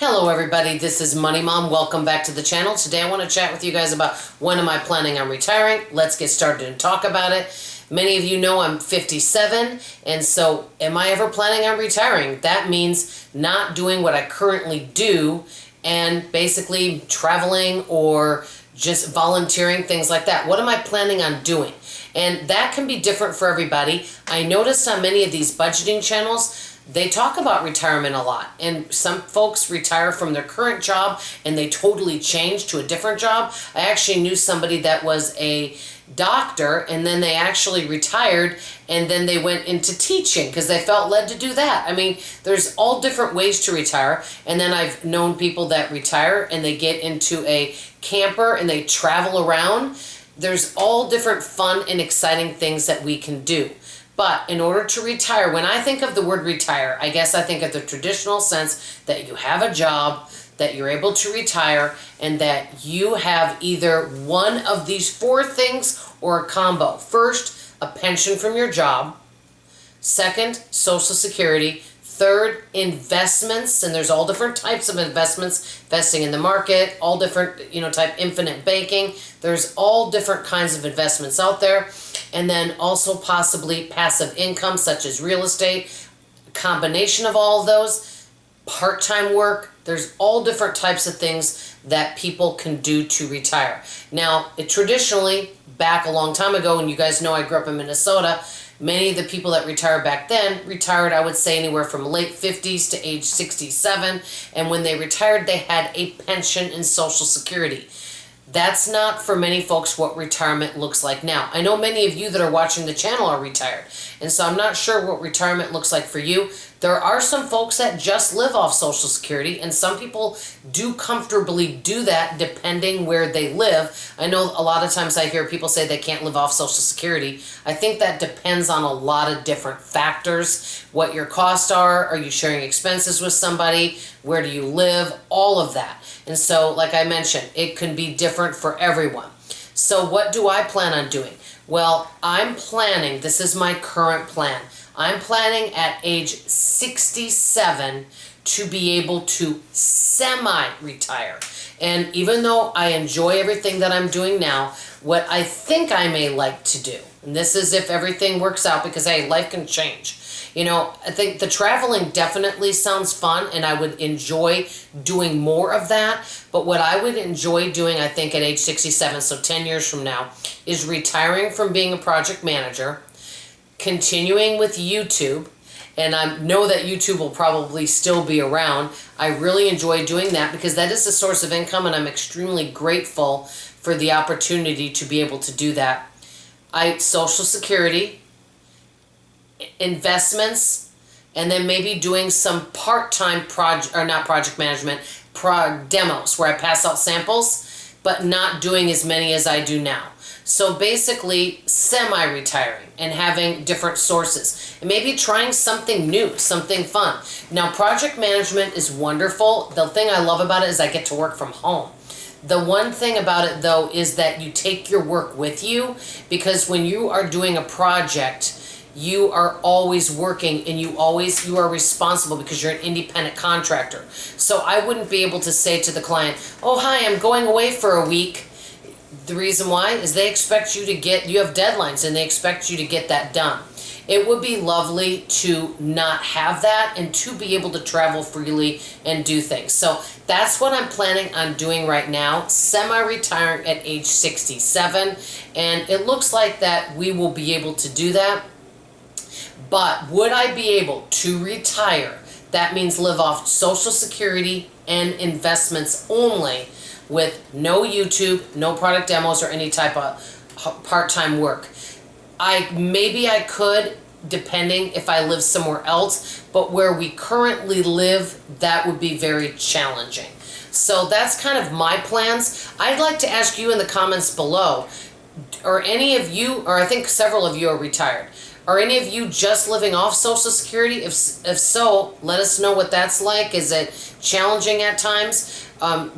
Hello everybody, this is Money Mom. Welcome back to the channel. Today I want to chat with you guys about when am I planning on retiring. Let's get started and talk about it. Many of you know I'm 57, and so am I ever planning on retiring? That means not doing what I currently do and basically traveling or just volunteering, things like that. What am I planning on doing? And that can be different for everybody. I noticed on many of these budgeting channels, they talk about retirement a lot, and some folks retire from their current job and they totally change to a different job. I actually knew somebody that was a doctor and then they actually retired and then they went into teaching because they felt led to do that. I mean, there's all different ways to retire. And then I've known people that retire and they get into a camper and they travel around. There's all different fun and exciting things that we can do. But in order to retire, when I think of the word retire, I guess I think of the traditional sense that you have a job, that you're able to retire, and that you have either one of these four things or a combo. First, a pension from your job. Second, Social Security. Third, investments, and there's all different types of investments, investing in the market, all different, type infinite banking. There's all different kinds of investments out there. And then also possibly passive income, such as real estate, a combination of all of those, part-time work. There's all different types of things that people can do to retire. Now, traditionally, back a long time ago, and you guys know I grew up in Minnesota, many of the people that retired back then retired, I would say, anywhere from late 50s to age 67. And when they retired, they had a pension and Social Security. That's not for many folks what retirement looks like now. I know many of you that are watching the channel are retired, and so I'm not sure what retirement looks like for you. There are some folks that just live off Social Security, and some people do comfortably do that depending where they live. I know a lot of times I hear people say they can't live off Social Security. I think that depends on a lot of different factors. What your costs are you sharing expenses with somebody, where do you live, all of that. And so, like I mentioned, it can be different for everyone. So what do I plan on doing? Well, I'm planning, this is my current plan, I'm planning at age 67 to be able to semi-retire. And even though I enjoy everything that I'm doing now, what I think I may like to do, and this is if everything works out, because hey, life can change. I think the traveling definitely sounds fun, and I would enjoy doing more of that. But what I would enjoy doing, I think, at age 67, so 10 years from now, is retiring from being a project manager, continuing with YouTube, and I know that YouTube will probably still be around. I really enjoy doing that because that is a source of income, and I'm extremely grateful for the opportunity to be able to do that. Social Security, investments, and then maybe doing some part-time project management demos where I pass out samples, but not doing as many as I do now. So basically semi-retiring and having different sources and maybe trying something new, something fun. Now, project management is wonderful. The thing I love about it is I get to work from home. The one thing about it, though, is that you take your work with you, because when you are doing a project, you are always working, and you are responsible because you're an independent contractor. So I wouldn't be able to say to the client, oh, hi, I'm going away for a week. The reason why is they expect you have deadlines, and they expect you to get that done. It would be lovely to not have that and to be able to travel freely and do things. So that's what I'm planning on doing right now, semi-retiring at age 67. And it looks like that we will be able to do that. But would I be able to retire? That means live off Social Security and investments only, with no YouTube, no product demos, or any type of part-time work. Maybe I could, depending if I live somewhere else, but where we currently live, that would be very challenging. So that's kind of my plans. I'd like to ask you in the comments below, are any of you, or I think several of you are retired, are any of you just living off Social Security? If so, let us know what that's like. Is it challenging at times?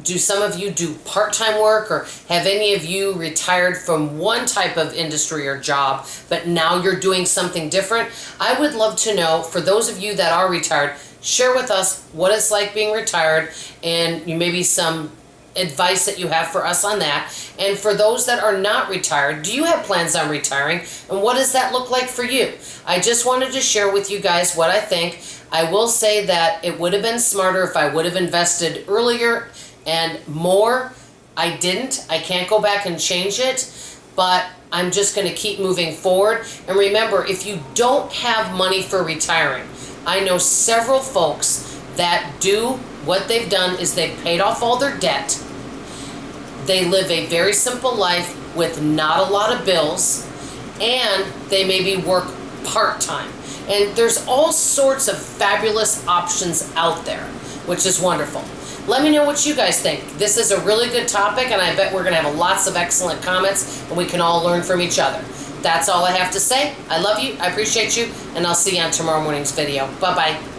Do some of you do part-time work, or have any of you retired from one type of industry or job, but now you're doing something different? I would love to know, for those of you that are retired, share with us what it's like being retired, and maybe some advice that you have for us on that. And for those that are not retired, do you have plans on retiring, and what does that look like for you? I just wanted to share with you guys what I think. I will say that it would have been smarter if I would have invested earlier and more. I didn't. I can't go back and change it, but I'm just going to keep moving forward. And remember, if you don't have money for retiring, I know several folks that do. What they've done is they've paid off all their debt. They live a very simple life with not a lot of bills, and they maybe work part-time. And there's all sorts of fabulous options out there, which is wonderful. Let me know what you guys think. This is a really good topic, and I bet we're going to have lots of excellent comments, and we can all learn from each other. That's all I have to say. I love you, I appreciate you, and I'll see you on tomorrow morning's video. Bye-bye.